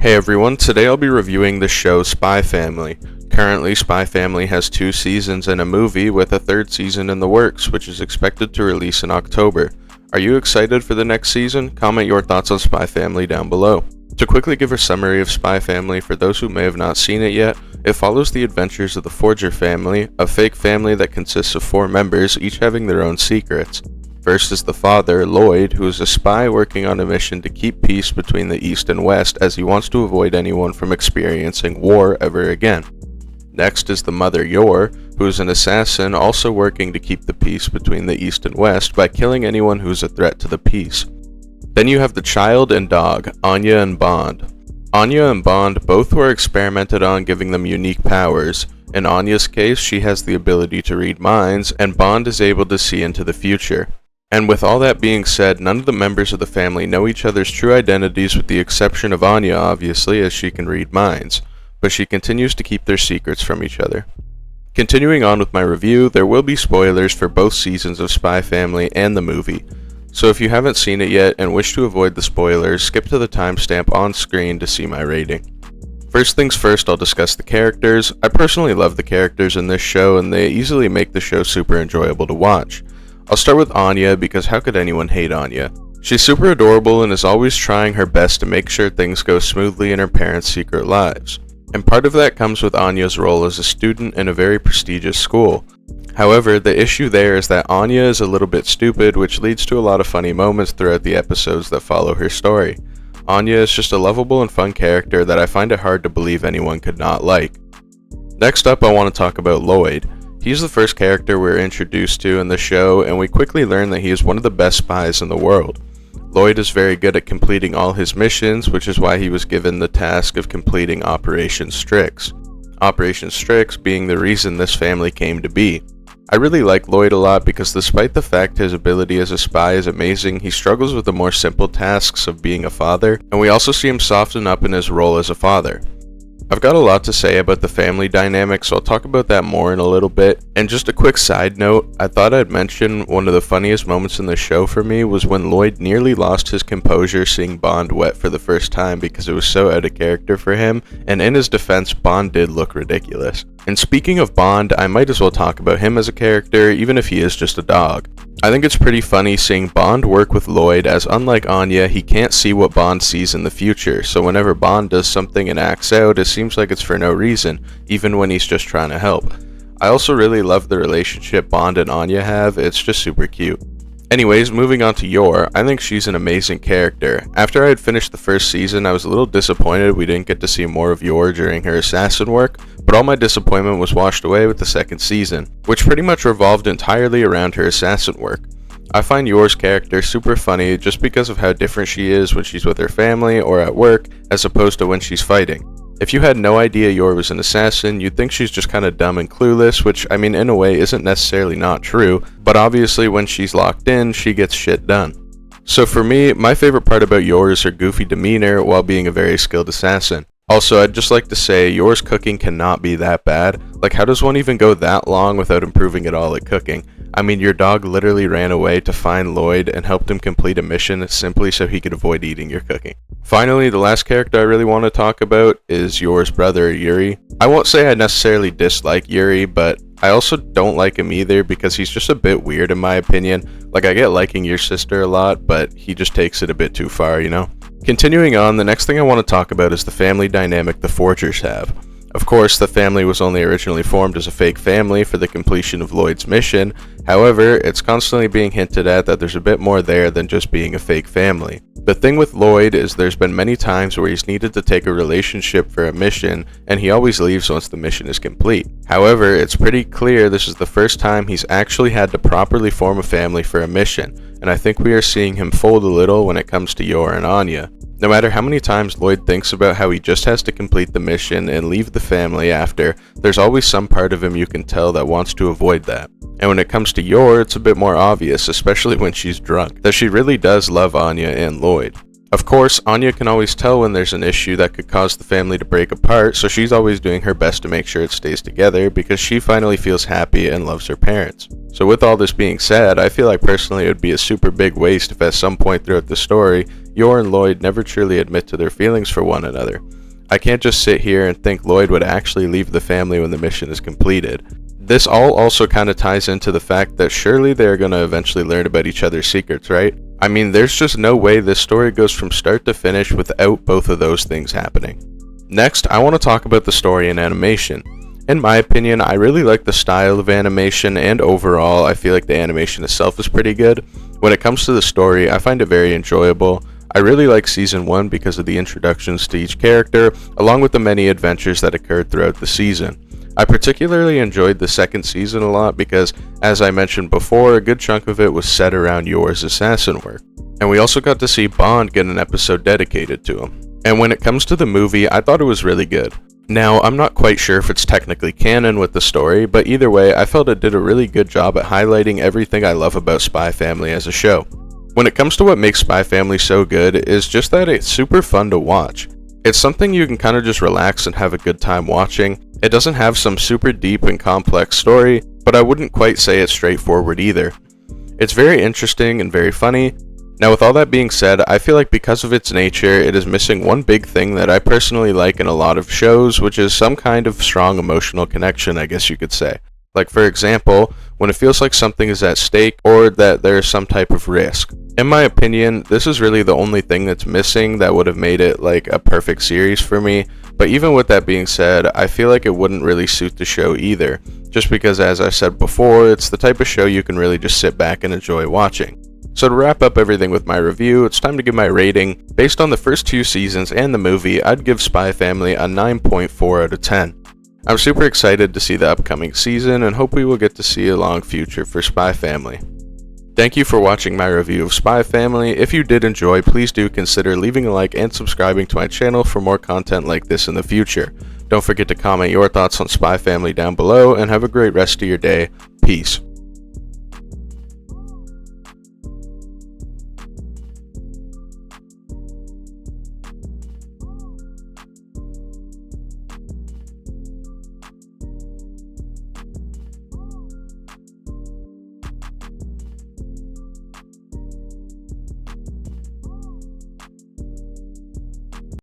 Hey everyone, today I'll be reviewing the show Spy Family. Currently, Spy Family has 2 seasons and a movie with a 3rd season in the works, which is expected to release in October. Are you excited for the next season? Comment your thoughts on Spy Family down below. To quickly give a summary of Spy Family for those who may have not seen it yet, it follows the adventures of the Forger family, a fake family that consists of 4 members, each having their own secrets. First is the father, Lloyd, who is a spy working on a mission to keep peace between the East and West as he wants to avoid anyone from experiencing war ever again. Next is the mother, Yor, who is an assassin also working to keep the peace between the East and West by killing anyone who is a threat to the peace. Then you have the child and dog, Anya and Bond. Anya and Bond both were experimented on, giving them unique powers. In Anya's case, she has the ability to read minds, and Bond is able to see into the future. And with all that being said, none of the members of the family know each other's true identities with the exception of Anya, obviously, as she can read minds, but she continues to keep their secrets from each other. Continuing on with my review, there will be spoilers for both seasons of Spy Family and the movie, so if you haven't seen it yet and wish to avoid the spoilers, skip to the timestamp on screen to see my rating. First things first, I'll discuss the characters. I personally love the characters in this show, and they easily make the show super enjoyable to watch. I'll start with Anya because how could anyone hate Anya? She's super adorable and is always trying her best to make sure things go smoothly in her parents' secret lives. And part of that comes with Anya's role as a student in a very prestigious school. However, the issue there is that Anya is a little bit stupid, which leads to a lot of funny moments throughout the episodes that follow her story. Anya is just a lovable and fun character that I find it hard to believe anyone could not like. Next up, I want to talk about Lloyd. He's the first character we're introduced to in the show, and we quickly learn that he is one of the best spies in the world. Lloyd is very good at completing all his missions, which is why he was given the task of completing Operation Strix. Operation Strix being the reason this family came to be. I really like Lloyd a lot because despite the fact his ability as a spy is amazing, he struggles with the more simple tasks of being a father, and we also see him soften up in his role as a father. I've got a lot to say about the family dynamic, so I'll talk about that more in a little bit. And just a quick side note, I thought I'd mention one of the funniest moments in the show for me was when Lloyd nearly lost his composure seeing Bond wet for the first time because it was so out of character for him, and in his defense, Bond did look ridiculous. And speaking of Bond, I might as well talk about him as a character, even if he is just a dog. I think it's pretty funny seeing Bond work with Lloyd, as unlike Anya, he can't see what Bond sees in the future, so whenever Bond does something and acts out, it seems like it's for no reason, even when he's just trying to help. I also really love the relationship Bond and Anya have, it's just super cute. Anyways, moving on to Yor, I think she's an amazing character. After I had finished the first season, I was a little disappointed we didn't get to see more of Yor during her assassin work, but all my disappointment was washed away with the 2nd season, which pretty much revolved entirely around her assassin work. I find Yor's character super funny just because of how different she is when she's with her family or at work as opposed to when she's fighting. If you had no idea Yor was an assassin, you'd think she's just kinda dumb and clueless, which I mean in a way isn't necessarily not true, but obviously when she's locked in, she gets shit done. So for me, my favorite part about Yor is her goofy demeanor while being a very skilled assassin. Also, I'd just like to say, Yor's cooking cannot be that bad. Like, how does one even go that long without improving at all at cooking? I mean, your dog literally ran away to find Lloyd and helped him complete a mission simply so he could avoid eating your cooking. Finally, the last character I really want to talk about is Yor's brother, Yuri. I won't say I necessarily dislike Yuri, but I also don't like him either because he's just a bit weird in my opinion. Like, I get liking your sister a lot, but he just takes it a bit too far, you know? Continuing on, the next thing I want to talk about is the family dynamic the Forgers have. Of course, the family was only originally formed as a fake family for the completion of Lloyd's mission. However, it's constantly being hinted at that there's a bit more there than just being a fake family. The thing with Lloyd is there's been many times where he's needed to take a relationship for a mission, and he always leaves once the mission is complete. However, it's pretty clear this is the first time he's actually had to properly form a family for a mission, and I think we are seeing him fold a little when it comes to Yor and Anya. No matter how many times Lloyd thinks about how he just has to complete the mission and leave the family after, there's always some part of him you can tell that wants to avoid that. And when it comes to Yor, it's a bit more obvious, especially when she's drunk, that she really does love Anya and Lloyd. Of course, Anya can always tell when there's an issue that could cause the family to break apart, so she's always doing her best to make sure it stays together because she finally feels happy and loves her parents. So with all this being said, I feel like personally it would be a super big waste if at some point throughout the story, Yor and Lloyd never truly admit to their feelings for one another. I can't just sit here and think Lloyd would actually leave the family when the mission is completed. This all also kind of ties into the fact that surely they're going to eventually learn about each other's secrets, right? I mean, there's just no way this story goes from start to finish without both of those things happening. Next, I want to talk about the story and animation. In my opinion, I really like the style of animation, and overall, I feel like the animation itself is pretty good. When it comes to the story, I find it very enjoyable. I really like Season 1 because of the introductions to each character, along with the many adventures that occurred throughout the season. I particularly enjoyed the second season a lot because, as I mentioned before, a good chunk of it was set around Yor's assassin work. And we also got to see Bond get an episode dedicated to him. And when it comes to the movie, I thought it was really good. Now, I'm not quite sure if it's technically canon with the story, but either way, I felt it did a really good job at highlighting everything I love about Spy Family as a show. When it comes to what makes Spy Family so good is just that it's super fun to watch. It's something you can kind of just relax and have a good time watching. It doesn't have some super deep and complex story, but I wouldn't quite say it's straightforward either. It's very interesting and very funny. Now, with all that being said, I feel like because of its nature, it is missing one big thing that I personally like in a lot of shows, which is some kind of strong emotional connection, I guess you could say. Like, for example, when it feels like something is at stake or that there is some type of risk. In my opinion, this is really the only thing that's missing that would have made it like a perfect series for me. But even with that being said, I feel like it wouldn't really suit the show either, just because, as I said before, it's the type of show you can really just sit back and enjoy watching. So to wrap up everything with my review, it's time to give my rating. Based on the first 2 seasons and the movie, I'd give Spy Family a 9.4 out of 10. I'm super excited to see the upcoming season and hope we will get to see a long future for Spy Family. Thank you for watching my review of Spy Family. If you did enjoy, please do consider leaving a like and subscribing to my channel for more content like this in the future. Don't forget to comment your thoughts on Spy Family down below, and have a great rest of your day. Peace.